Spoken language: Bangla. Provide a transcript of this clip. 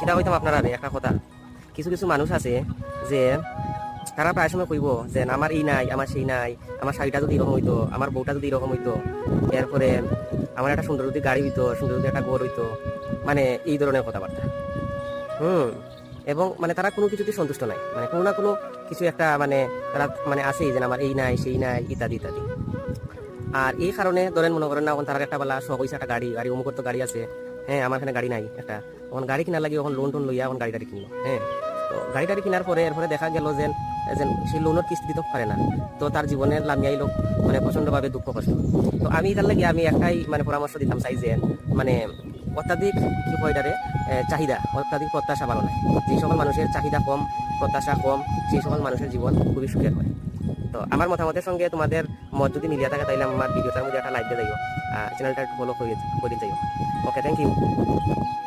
সেটা হইতাম আপনারা একটা কথা, কিছু কিছু মানুষ আছে যে তারা প্রায় সময় কইব যে আমার এই নাই, আমার সেই নাই, আমার শাড়িটা যদি এরকম হইতো, আমার বউটা যদি এরকম হইতো, এরপরে আমার একটা সুন্দর যদি গাড়ি হইতো, সুন্দর যদি একটা ঘর হইতো, মানে এই ধরনের কথাবার্তা। হুম। এবং মানে তারা কোনো কিছুতে সন্তুষ্ট নাই, মানে কোনো না কোনো কিছু একটা মানে তারা মানে আছেই যে আমার এই নাই সেই নাই ইত্যাদি ইত্যাদি। আর এই কারণে ধরেন মনে করেন না, এখন তার একটা বেলা শখ হইছে একটা গাড়ি, গাড়ি অমুকের তো গাড়ি আছে, হ্যাঁ আমার এখানে গাড়ি নাই একটা, এখন গাড়ি কিনার লাগে এখন লোন টোন লইয়া এখন গাড়ি টাড়ি কিনলো, হ্যাঁ। তো গাড়ি টাড়ি কেনার পরে এরপরে দেখা গেল যে সেই লোনের কিস্তি দিতে পারে না, তো তার জীবনের লামিয়াই লোক মানে প্রচন্ডভাবে দুঃখ কষ্ট। তো আমি তার লাগে আমি একটাই মানে পরামর্শ দিতাম চাই যে মানে অত্যাধিক কি হয় এটারে চাহিদা, অত্যাধিক প্রত্যাশা ভালো নয়। যে সকল মানুষের চাহিদা কম, প্রত্যাশা কম, সেই সকল মানুষের জীবন খুবই সুখের হয়। তো আমার মতামতের সঙ্গে তোমাদের মত যদি মিলিয়ে থাকে তাহলে আমার ভিডিওটার মধ্যে একটা লাইক দিয়ে যাইও, চ্যানেলটা একটু ফলো করে যাইও। ওকে, থ্যাংক ইউ।